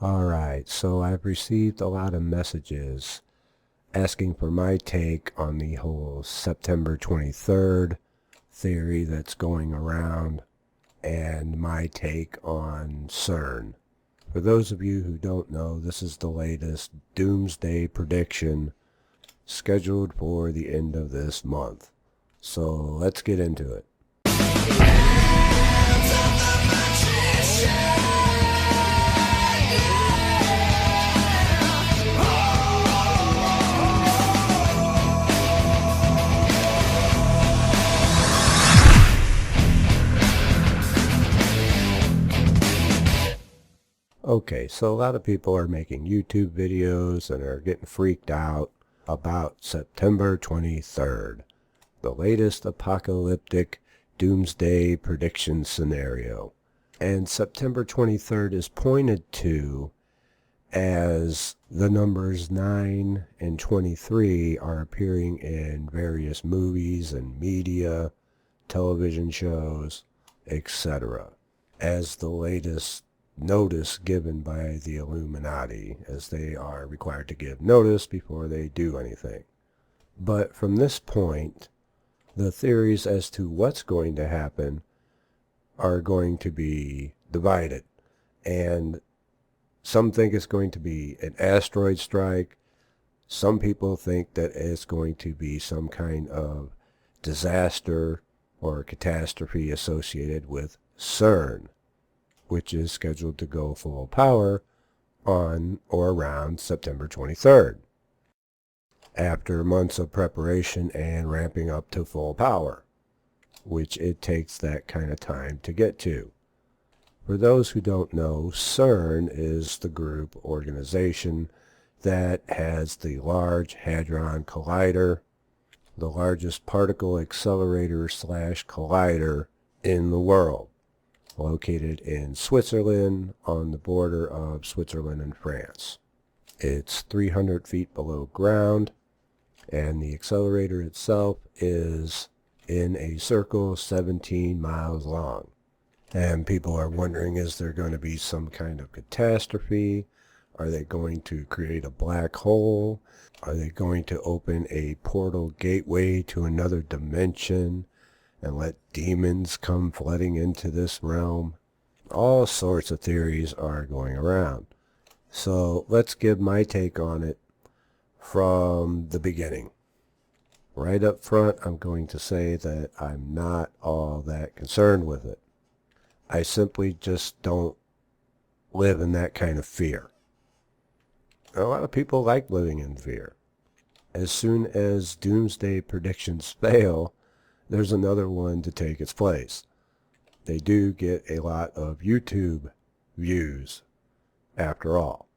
Alright, so I've received a lot of messages asking for my take on the whole September 23rd theory that's going around and my take on CERN. For those of you who don't know, this is the latest doomsday prediction scheduled for the end of this month. So let's get into it. Okay, so a lot of people are making YouTube videos and are getting freaked out about September 23rd, the latest apocalyptic doomsday prediction scenario. And September 23rd is pointed to as the numbers 9 and 23 are appearing in various movies and media, television shows, etc. as the latest notice given by the Illuminati, as they are required to give notice before they do anything. But from this point, the theories as to what's going to happen are going to be divided. And some think it's going to be an asteroid strike. Some people think that it's going to be some kind of disaster or catastrophe associated with CERN, which is scheduled to go full power on or around September 23rd, after months of preparation and ramping up to full power, which it takes that kind of time to get to. For those who don't know, CERN is the group organization that has the Large Hadron Collider, the largest particle accelerator / collider in the world, located in Switzerland on the border of Switzerland and France. It's 300 feet below ground, and the accelerator itself is in a circle 17 miles long. And people are wondering, is there going to be some kind of catastrophe? Are they going to create a black hole? Are they going to open a portal gateway to another dimension and let demons come flooding into this realm? All sorts of theories are going around. So let's give my take on it from the beginning. Right up front, I'm going to say that I'm not all that concerned with it. I simply just don't live in that kind of fear. A lot of people like living in fear. As soon as doomsday predictions fail, there's another one to take its place. They do get a lot of YouTube views, after all.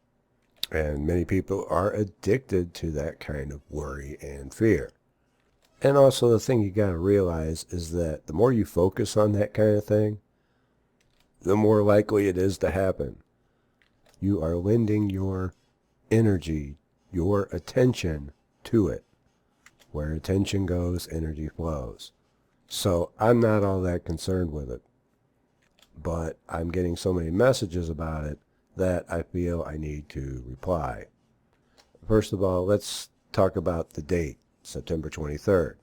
And many people are addicted to that kind of worry and fear. And also the thing you got to realize is that the more you focus on that kind of thing, the more likely it is to happen. You are lending your energy, your attention to it. Where attention goes, energy flows. So I'm not all that concerned with it. But I'm getting so many messages about it that I feel I need to reply. First of all, let's talk about the date, September 23rd.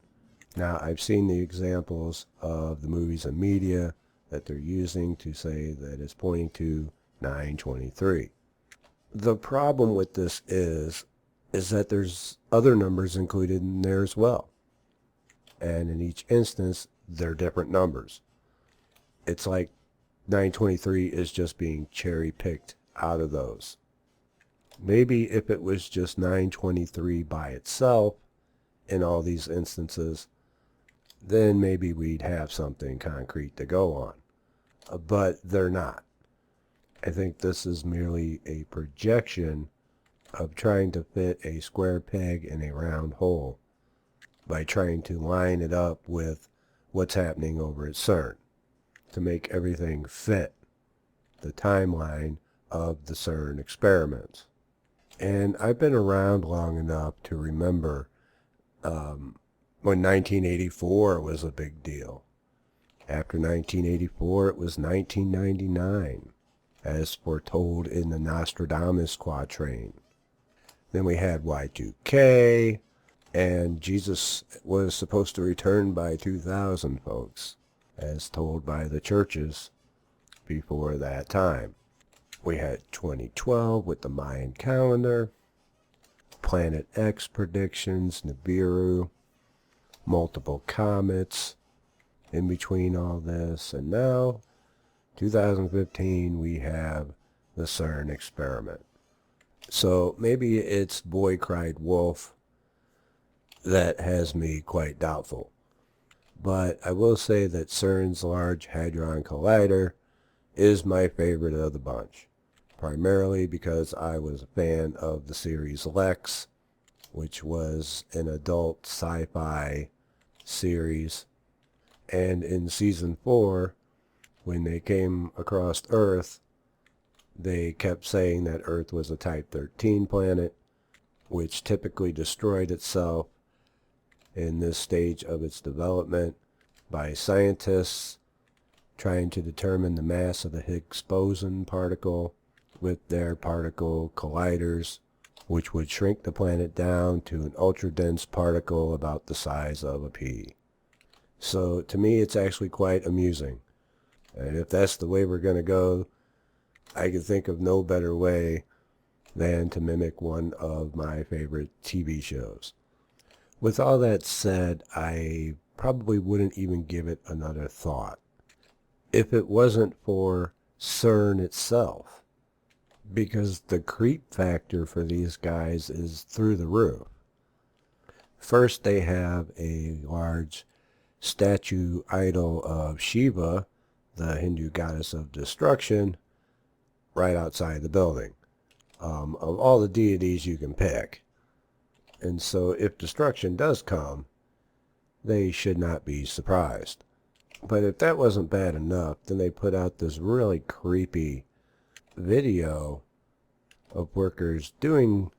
Now, I've seen the examples of the movies and media that they're using to say that it's pointing to 9/23. The problem with this is that there's other numbers included in there as well. And in each instance, they're different numbers. It's like 9/23 is just being cherry-picked out of those. Maybe if it was just 9/23 by itself in all these instances, then maybe we'd have something concrete to go on. But they're not. I think this is merely a projection of trying to fit a square peg in a round hole by trying to line it up with what's happening over at CERN to make everything fit the timeline of the CERN experiments. And I've been around long enough to remember when 1984 was a big deal. After 1984, it was 1999. as foretold in the Nostradamus quatrain. Then we had Y2K, and Jesus was supposed to return by 2000, folks, as told by the churches before that time. We had 2012 with the Mayan calendar, Planet X predictions, Nibiru, multiple comets in between all this, and now 2015 we have the CERN experiment. So maybe it's Boy Cried Wolf that has me quite doubtful. But I will say that CERN's Large Hadron Collider is my favorite of the bunch, primarily because I was a fan of the series Lex, which was an adult sci-fi series. And in season 4, when they came across Earth, they kept saying that Earth was a Type 13 planet, which typically destroyed itself in this stage of its development by scientists trying to determine the mass of the Higgs boson particle with their particle colliders, which would shrink the planet down to an ultra-dense particle about the size of a pea. So to me, it's actually quite amusing. And if that's the way we're going to go, I can think of no better way than to mimic one of my favorite TV shows. With all that said, I probably wouldn't even give it another thought if it wasn't for CERN itself, because the creep factor for these guys is through the roof. First, they have a large statue idol of Shiva, the Hindu goddess of destruction, right outside the building, of all the deities you can pick. And so if destruction does come, they should not be surprised. But if that wasn't bad enough, then they put out this really creepy video of workers doing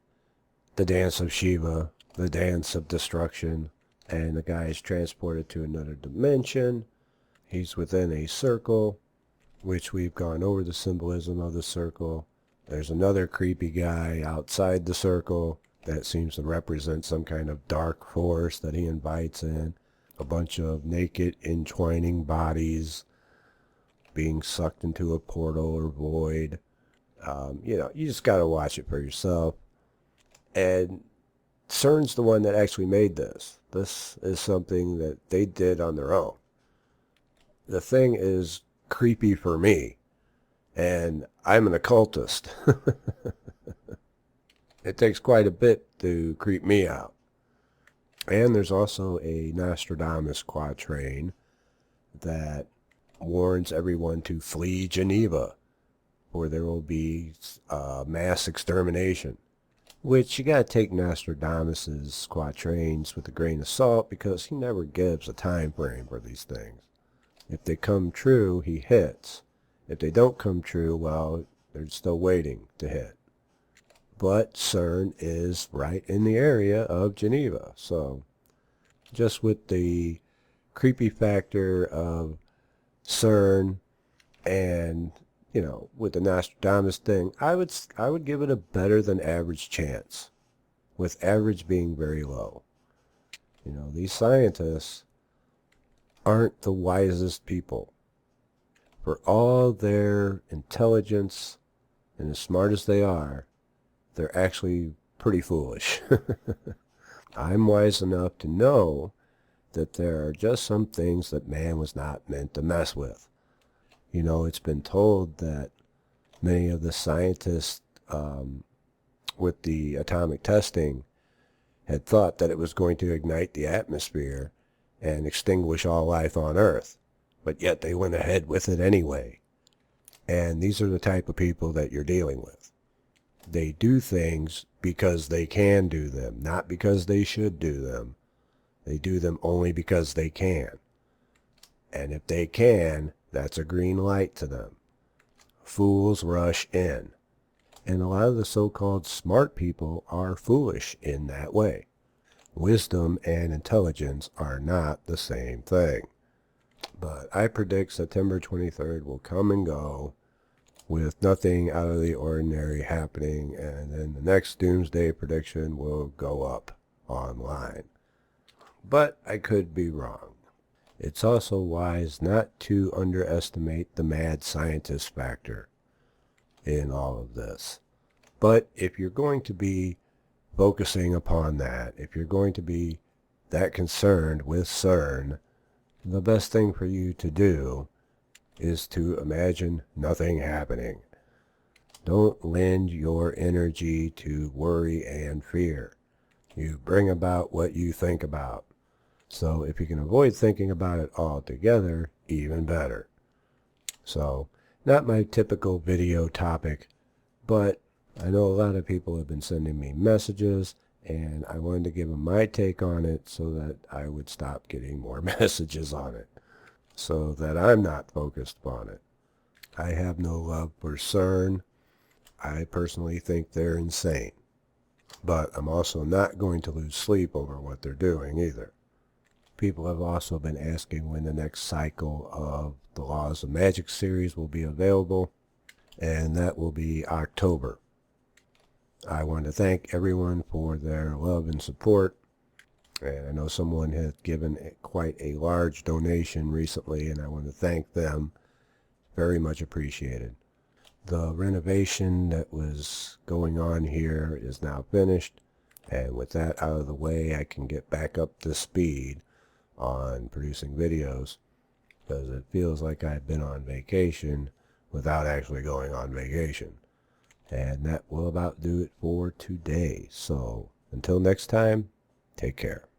the dance of Shiva, the dance of destruction, and the guy is transported to another dimension. He's within a circle, which we've gone over the symbolism of the circle. There's another creepy guy outside the circle that seems to represent some kind of dark force that he invites in. A bunch of naked, entwining bodies being sucked into a portal or void. You just got to watch it for yourself. And CERN's the one that actually made this. This is something that they did on their own. The thing is creepy for me, and I'm an occultist. It takes quite a bit to creep me out. And there's also a Nostradamus quatrain that warns everyone to flee Geneva, or there will be mass extermination. Which you gotta take Nostradamus's quatrains with a grain of salt, because he never gives a time frame for these things. If they come true, he hits. If they don't come true, well, they're still waiting to hit. But CERN is right in the area of Geneva. So just with the creepy factor of CERN and, with the Nostradamus thing, I would give it a better than average chance, with average being very low. These scientists aren't the wisest people. For all their intelligence and as smart as they are, they're actually pretty foolish. I'm wise enough to know that there are just some things that man was not meant to mess with. It's been told that many of the scientists with the atomic testing had thought that it was going to ignite the atmosphere and extinguish all life on Earth, but yet they went ahead with it anyway. And these are the type of people that you're dealing with. They do things because they can do them, not because they should do them. They do them only because they can. And if they can, that's a green light to them. Fools rush in. And a lot of the so-called smart people are foolish in that way. Wisdom and intelligence are not the same thing. But I predict September 23rd will come and go with nothing out of the ordinary happening, and then the next doomsday prediction will go up online. But I could be wrong. It's also wise not to underestimate the mad scientist factor in all of this. But if you're going to be focusing upon that, if you're going to be that concerned with CERN, the best thing for you to do is to imagine nothing happening. Don't lend your energy to worry and fear. You bring about what you think about. So if you can avoid thinking about it altogether, even better. So, not my typical video topic, but I know a lot of people have been sending me messages, and I wanted to give them my take on it so that I would stop getting more messages on it, so that I'm not focused upon it. I have no love for CERN. I personally think they're insane. But I'm also not going to lose sleep over what they're doing either. People have also been asking when the next cycle of the Laws of Magic series will be available, and that will be October. I want to thank everyone for their love and support, and I know someone has given quite a large donation recently, and I want to thank them. Very much appreciated. The renovation that was going on here is now finished, and with that out of the way, I can get back up to speed on producing videos, because it feels like I've been on vacation without actually going on vacation. And that will about do it for today. So until next time, take care.